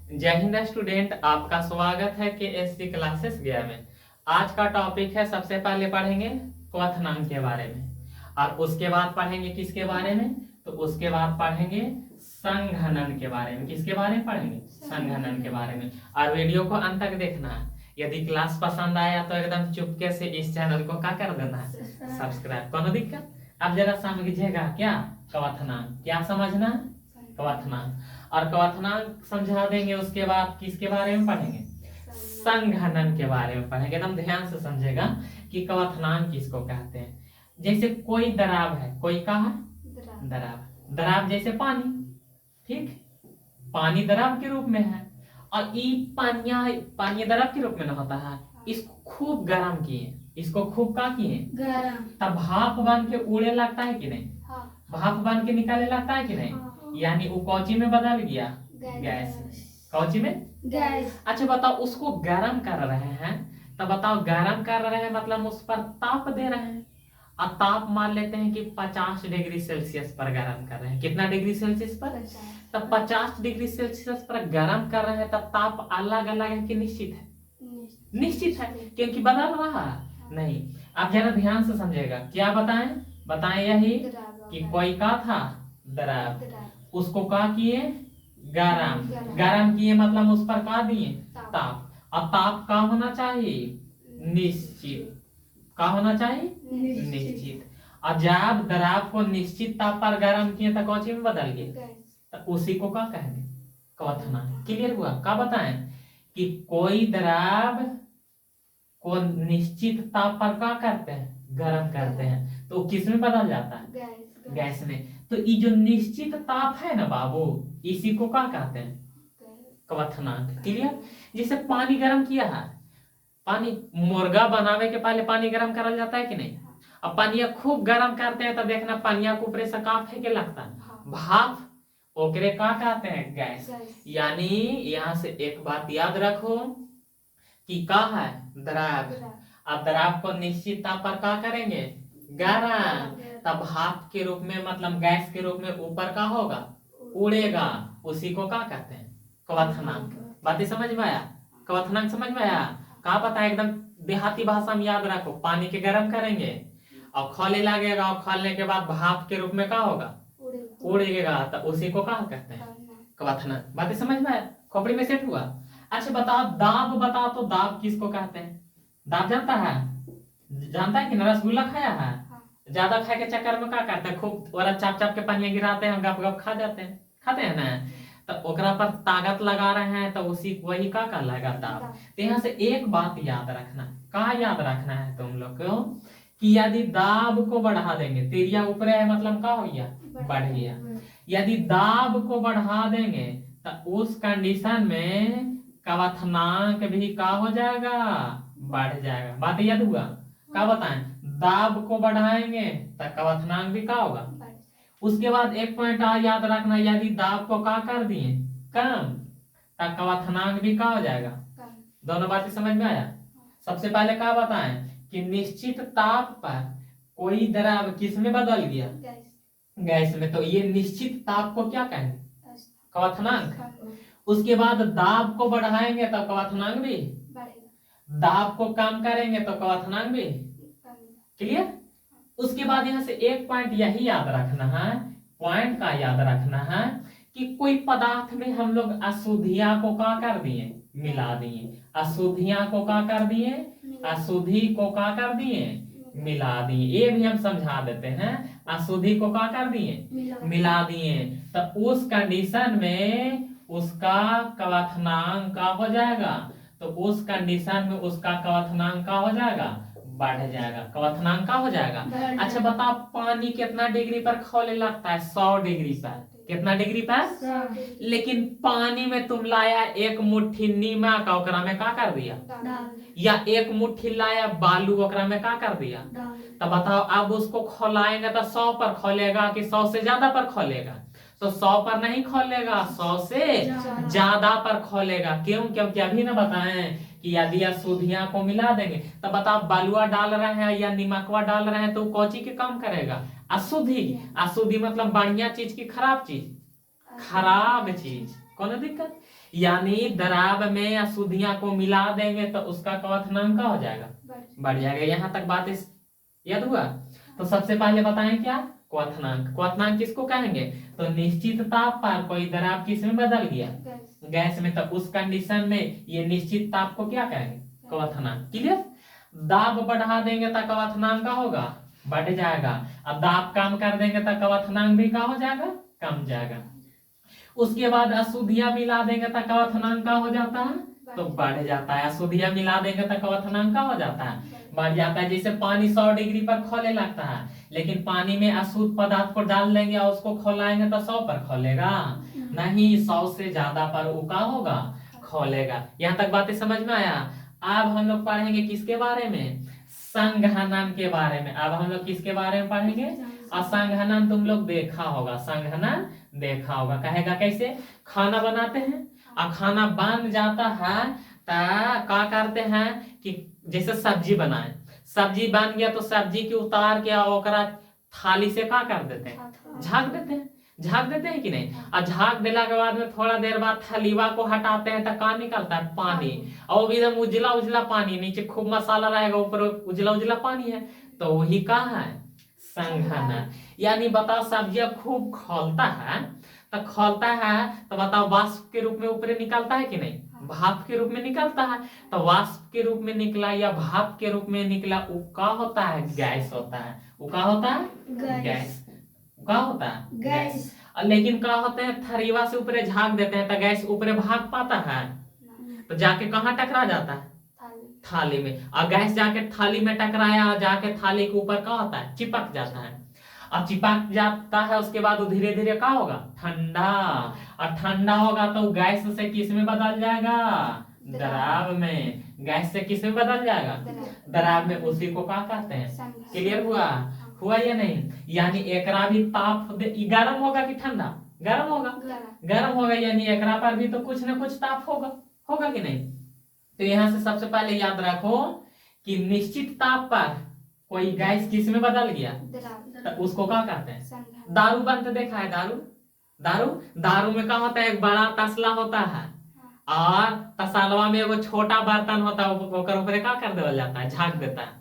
जय हिंद स्टूडेंट, आपका स्वागत है के एस सी क्लासेस गया में। आज का टॉपिक है, सबसे पहले पढ़ेंगे क्वथनांक के बारे में और उसके बाद पढ़ेंगे किसके बारे में, तो उसके बाद पढ़ेंगे संघनन के बारे में। किसके बारे में पढ़ेंगे? संघनन के बारे में। और वीडियो को अंत तक देखना है। यदि क्लास पसंद आया तो एकदम चुपके से इस चैनल को क्या कर देना है, सब्सक्राइब। कोनो दिक्कत? अब जरा समझिएगा क्या क्वथनांक क्या समझना है, क्वथनांक। और क्वथनांक समझा देंगे, उसके बाद किसके बारे में पढ़ेंगे? संघनन के बारे में पढ़ेंगे। एकदम ध्यान से समझेगा कि क्वथनांक किसको कहते हैं। जैसे कोई दराब है, कोई का है दराब। दराब जैसे पानी, ठीक, पानी दराब के रूप में है। और ये पानी दराब के रूप में न होता है। इसको खूब गर्म किए, इसको खूब का किए गरम, तब भाप बन के उड़े लगता है कि नहीं? भाप बन के निकाले लगता है कि नहीं? यानी वो कौची में बदल गया? गैस में। कौची में? गैस। अच्छा बताओ, उसको गर्म कर रहे हैं, तब बताओ गर्म कर रहे हैं मतलब उस पर ताप दे रहे हैं। और ताप मान लेते हैं कि 50 डिग्री सेल्सियस पर गर्म कर रहे हैं। कितना डिग्री सेल्सियस पर? तब 50 डिग्री सेल्सियस पर गर्म कर रहे हैं, तब ताप अलग अलग है कि निश्चित है? निश्चित है, क्योंकि बदल रहा नहीं। आप जरा ध्यान से समझेगा। क्या बताएं यही कि कोई का था दराब, उसको का किए गरम। गरम किए मतलब उस पर का दिए ताप। और ताप का होना चाहिए निश्चित। का होना चाहिए निश्चित। और जब दराब को निश्चित ताप पर गरम किए तो कौन सी में बदल गए, तो उसी को का कहेंगे? क्वथनांक। क्लियर हुआ? का बताएं कि कोई दराब को निश्चित ताप पर क्या करते हैं? गर्म करते हैं, तो किस में बदल जाता है? गैस में। तो ये जो निश्चित ताप है ना बाबू, इसी को क्या कहते हैं? क्वथनांक। क्लियर? जैसे पानी गर्म किया है, पानी मुर्गा बनावे के पहले पानी गर्म करल जाता है कि नहीं? अब पानिया खूब गर्म करते हैं तो देखना पानिया को ऊपर से का फेंके लगता है, भाप। ओकरे का कहते हैं? गैस। यानी यहाँ से एक बात याद रखो कि का है दराब। अब दराब को निश्चित ताप पर का करेंगे? गरम। तब भाप के रूप में मतलब गैस के रूप में ऊपर का होगा, उड़ेगा। उसी को का कहते हैं? क्वथनांक। बातें समझ में आया? क्वथनांक समझ में आया? का पता है? एकदम देहाती भाषा में याद रखो। पानी के गर्म करेंगे और खोले लगेगा, और खोलने के बाद भाप के रूप में का होगा, उड़ेगा। तो उसी को का कहते हैं? क्वथनांक। बातें समझ में आया? खोपड़ी में सेट हुआ? अच्छा बताओ, दाब बताओ तो दाब किसको कहते हैं? दाब जानता है? जानता है कि रसगुल्ला खाया है? ज्यादा खाए के चक्कर में क्या करते हैं, खूब वाला चाप चाप के पानी गिराते हैं, गप गप खा जाते हैं, खाते हैं ना। तो ओकरा पर ताकत लगा रहे हैं, तो उसी वही का लगा दाब। तो यहाँ से एक बात याद रखना। का याद रखना है तुम लोग को कि यदि दाब को बढ़ा देंगे, तिरिया ऊपर है मतलब का हो गया, बढ़ गया। यदि दाब को बढ़ा देंगे तो उस कंडीशन में क्वथनांक भी का हो जाएगा, बढ़ जाएगा। बात याद हुआ? क्या बताएं? दाब को बढ़ाएंगे तो क्वथनांक भी का होगा। उसके बाद एक पॉइंट याद रखना, यदि दाब को का कर दिए कम, तो क्वथनांक भी का हो जाएगा। दोनों बातें समझ में आया? सबसे पहले क्या बताएं कि निश्चित ताप पर कोई दराब किस में बदल गया? गैस में। तो ये निश्चित ताप को क्या कहेंगे? क्वथनांक। उसके बाद दाब को बढ़ाएंगे तो क्वथनांक भी, दाब को कम करेंगे तो क्वथनांक भी। क्लियर? उसके बाद यहाँ से एक पॉइंट यही याद रखना है, पॉइंट का याद रखना है कि कोई पदार्थ में हम लोग अशुद्धियां को का कर दिए, मिला दिए। अशुद्धियां को का कर दिए, अशुद्धि को का कर दिए, मिला दिए। ये भी हम समझा देते हैं। अशुद्धि को का कर दिए, मिला दिए। तो उस कंडीशन में उसका क्वथनांक का हो जाएगा। तो उस कंडीशन में उसका क्वथनांक का हो जाएगा, बढ़ जाएगा। क्वथनांक का हो जाएगा। अच्छा बताओ, पानी कितना डिग्री पर खौले लगता है? 100 डिग्री पर। कितना डिग्री पर? लेकिन पानी में तुम लाया एक मुट्ठी नीमक, ओकरा में का कर दिया, या एक मुट्ठी लाया बालू, ओकरा में का कर दिया। तो बताओ, अब उसको खोलाएंगे तो 100 पर खोलेगा कि 100 से ज्यादा पर खोलेगा? तो 100 पर नहीं खोलेगा, 100 से ज्यादा पर खोलेगा। क्यों? क्योंकि अभी ना बताएं कि यदि अशुद्धियां को मिला देंगे, तो बताओ बालुआ डाल रहे हैं या नीमकवा डाल रहे हैं, तो कौची के काम करेगा? अशुद्धि। अशुद्धि मतलब बढ़िया चीज की खराब चीज, खराब चीज। कोनो दिक्कत? यानी दराब में अशुद्धियां को मिला देंगे तो उसका क्वथनांक का हो जाएगा, बढ़ जाएगा। यहाँ तक बात याद हुआ? तो सबसे पहले बताएं क्या क्वथनांक। क्वथनांक किसको कहेंगे? तो निश्चित ताप पर कोई दराब किस में बदल गया, गैस में, तो उस कंडीशन में ये निश्चित ताप को क्या कहेंगे, क्वथनांक। क्लियर? दाब बढ़ा देंगे तो क्वथनांक का होगा, बढ़ जाएगा। अब दाब कम कर देंगे तो क्वथनांक भी का हो जाएगा, कम जाएगा। उसके बाद अशुद्धियां मिला देंगे तो क्वथनांक का हो जाता है, तो बढ़ जाता है। अशुद्धियां मिला देंगे तो क्वथनांक का हो जाता है, बढ़ जाता है। जैसे पानी 100 डिग्री पर खौले लगता है, लेकिन पानी में अशुद्ध पदार्थ को डाल देंगे और उसको खौलाएंगे तो 100 पर खौलेगा नहीं, 100 से ज्यादा पर वो का होगा, खौलेगा। यहाँ तक बातें समझ में आया? अब हम लोग पढ़ेंगे किसके बारे में, संघनन के बारे में। अब हम लोग किसके बारे में पढ़ेंगे? असंघनन तुम लोग देखा होगा, संघनन देखा होगा। कहेगा कैसे? खाना बनाते हैं और खाना बन जाता है तो क्या करते हैं कि जैसे सब्जी बनाए, सब्जी बन गया तो सब्जी की उतार के ओकरा थाली से क्या कर देते हैं, झाँक देते हैं, झाँक देते हैं कि नहीं? और झाँक देला के बाद में थोड़ा देर बाद थलीवा को हटाते हैं तो क्या निकलता है, पानी। और वो एकदम उजला उजला पानी, नीचे खूब मसाला रहेगा, ऊपर उजला उजला पानी है, तो वही का है, संघनन। यानी बताओ सब्जियां खूब खौलता है, तो खौलता है तो बताओ वाष्प के रूप में ऊपर निकलता है कि नहीं, भाप के रूप में निकलता है। तो वाष्प के रूप में निकला या भाप के रूप में निकला, वो का होता है, गैस होता है। वो का होता है, गैस। का होता है, गैस। लेकिन क्या होते हैं, थरीवा से ऊपर झाँक देते हैं तो गैस ऊपर भाग पाता है, तो जाके कहाँ टकरा जाता है, थाली में। और गैस जाके थाली में टकराया, जाके थाली के ऊपर क्या होता है, चिपक जाता है। अब चिपक जाता है, उसके बाद धीरे धीरे क्या होगा, ठंडा। और ठंडा होगा तो गैस से किस में बदल जाएगा, दराब में। गैस से किस में बदल जाएगा, दराब में। उसी को क्या कहते हैं? क्लियर हुआ? हुआ या नहीं? यानी एकरा भी ताप गर्म होगा कि ठंडा, गर्म होगा, गर्म होगा। यानी एकरा पर भी तो कुछ ना कुछ ताप होगा, होगा कि नहीं? तो यहाँ से सबसे पहले याद रखो कि निश्चित ताप पर कोई गैस किस में बदल गया, तो उसको क्या कहते हैं, दारू बनते देखा है, दारू। दारू दारू में क्या होता है, एक बड़ा तसला होता है और तसलवा में एगो छोटा बर्तन होता है, ऊपर क्या कर देवल जाता है, झाँक देता है।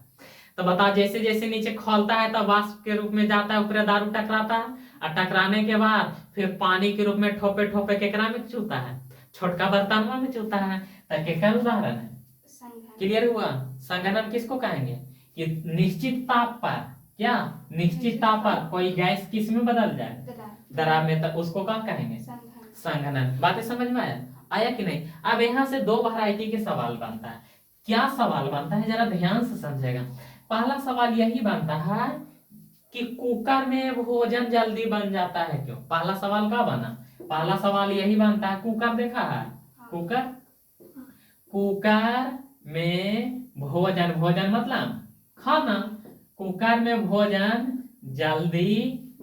तो बताओ जैसे जैसे नीचे खोलता है तो वाष्प के रूप में जाता है, ऊपर दारू टकराता है, और टकराने के बाद फिर पानी के रूप में ठोपे ठोपे केकरा में चूता है, छोटका बर्तन में चूता है। तो केकर उदाहरण है? क्लियर हुआ? संघनन किसको कहेंगे कि निश्चित ताप पर, क्या निश्चित ताप पर कोई गैस किस में बदल जाए, दराब में, तो उसको क्या कहेंगे, संघनन। बातें समझ में आया कि नहीं? अब यहाँ से दो वैरायटी के सवाल बनता है। क्या सवाल बनता है, जरा ध्यान से समझेगा। पहला सवाल यही बनता है कि कुकर में भोजन जल्दी बन जाता है क्यों? पहला सवाल क्या बना, पहला सवाल यही बनता है। कुकर देखा है, कुकर, कुकर में भोजन, भोजन मतलब खाना, कुकर में भोजन जल्दी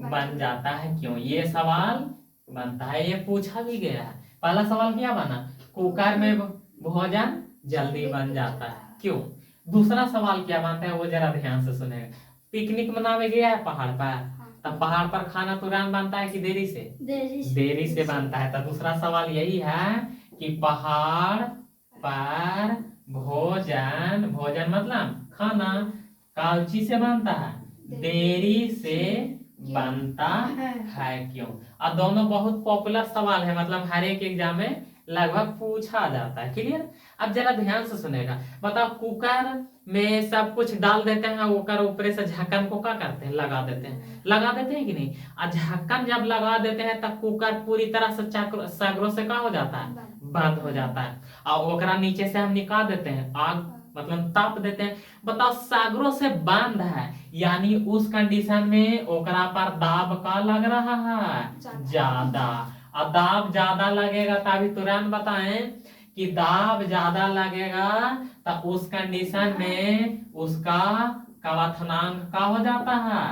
बन जाता है क्यों? ये सवाल बनता है, ये पूछा भी गया है। पहला सवाल क्या बना, कुकर में भोजन जल्दी बन जाता है क्यों? दूसरा सवाल क्या बनता है, वो जरा ध्यान से सुनेगा। पिकनिक मनावे गया है पहाड़ पर, तब पहाड़ पर खाना तुरंत बनता है कि देरी से, देरी से बनता है। तो दूसरा सवाल यही है कि पहाड़ पर भोजन, भोजन मतलब खाना, कालची से बनता है, देरी से बनता है क्यों? और दोनों बहुत पॉपुलर सवाल है, मतलब हर एक एग्जाम में लगभग पूछा जाता है। क्लियर? अब जरा ध्यान से सुनेगा। बताओ कुकर में सब कुछ डाल देते हैं, ऊपर ऊपर से ढक्कन को क्या करते हैं, लगा देते हैं, लगा देते हैं कि नहीं? और ढक्कन जब लगा देते हैं तब कुकर पूरी तरह से सगरों से क्या हो जाता है, बंद हो जाता है। और ओकरा नीचे से हम निकाल देते हैं, आग मतलब ताप देते हैं। बताओ सागरों से बंद है, यानी उस कंडीशन में ओकरा पर दाब का लग रहा है, ज्यादा। और दाब ज्यादा लगेगा तभी तुरंत बताएं कि दाब ज्यादा लगेगा तो उस कंडीशन में उसका क्वथनांक का हो जाता है,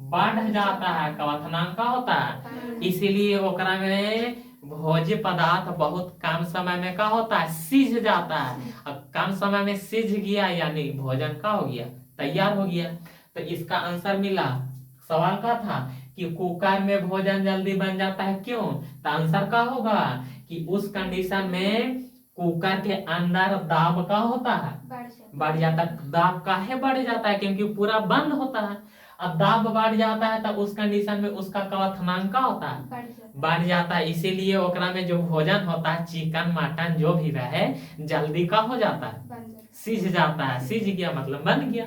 बढ़ जाता है। क्वथनांक का होता है, इसीलिए ओकरा में भोज्य पदार्थ बहुत कम समय में का होता है, सिझ जाता है। अब कम समय में सिझ गया यानी भोजन का हो गया, तैयार हो गया। तो इसका आंसर मिला। सवाल का था कि कुकर में भोजन जल्दी बन जाता है क्यों? तो आंसर का होगा कि उस कंडीशन में कुकर के अंदर दाब का होता है, बढ़ जाता है। दाब काहे बढ़ जाता है? क्योंकि पूरा बंद होता है। अब दाब बढ़ जाता है तो उस कंडीशन में उसका क्वथनांक का होता है, बढ़ जाता है। इसीलिए ओकरा में जो भोजन होता है, चिकन मटन जो भी रहे, जल्दी का हो जाता है, सिझ जाता है। सिझ गया मतलब बन गया।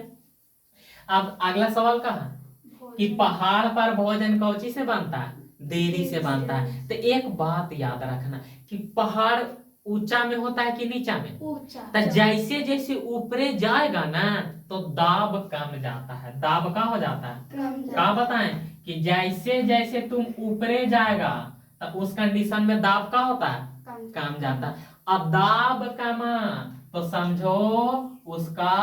अब अगला सवाल का है कि पहाड़ पर भोजन कौची से बनता है? देरी से बनता है। तो एक बात याद रखना कि पहाड़ ऊंचा में होता है कि नीचा में? तो जैसे जैसे ऊपरे जाएगा ना तो दाब कम जाता है। दाब का हो जाता है, का बताएं कि जैसे जैसे तुम ऊपरे जाएगा तो उस कंडीशन में दाब का होता है, कम जाता है। अब दाब कमा तो समझो उसका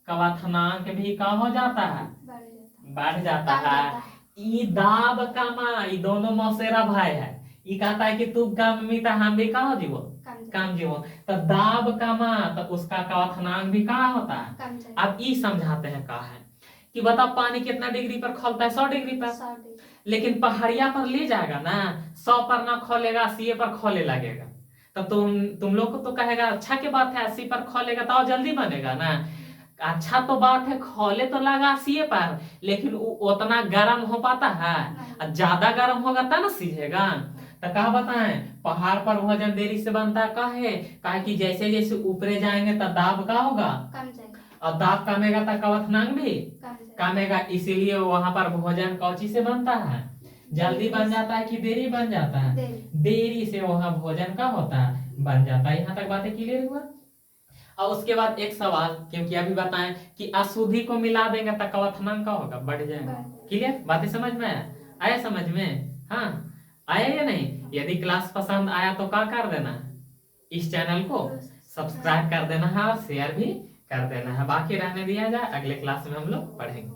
क्वथनांक भी का हो जाता है, बढ़ जाता है। ई दाब कमा, ई दोनों मौसेरा भाई है। ई कहता है कि तू कम मी तो हम भी कहा जीवो, कम जीवो। तो दाब कमा तो उसका क्वथनांक भी कहा होता है। अब ई समझाते हैं का है कि बता पानी कितना डिग्री पर खौलता है? 100 डिग्री पर। लेकिन पहाड़िया पर ले जाएगा ना, 100 पर ना खोलेगा, 80 पर खोले लगेगा। तो तुम लोग को तो कहेगा अच्छा की बात है, 80 पर खोलेगा तो जल्दी बनेगा ना। अच्छा तो बात है, खोले तो लगा 80 पर, लेकिन उतना गर्म हो पाता है? ज्यादा गर्म होगा तब ना सीझेगा। तो कहा बताएं पहाड़ पर भोजन देरी से बनता है, काहे कि जैसे जैसे ऊपरे जाएंगे तो दाब का होगा, और दाब कमेगा तो क्वथनांक भी कमेगा। इसीलिए वहां पर भोजन कौची से बनता है? जल्दी बन जाता है कि देरी बन जाता है? देरी से वहां भोजन का होता है, बन जाता है। यहाँ तक बातें क्लियर हुआ? और उसके बाद एक सवाल, क्योंकि अभी बताएं कि अशुद्धि को मिला देंगे तो क्वथनांक का होगा, बढ़ जाएगा। क्लियर? बातें समझ में आया समझ में? हाँ आया या नहीं? यदि क्लास पसंद आया तो क्या कर देना है, इस चैनल को सब्सक्राइब कर देना है और शेयर भी कर देना है। बाकी रहने दिया जाए, अगले क्लास में हम लोग पढ़ेंगे।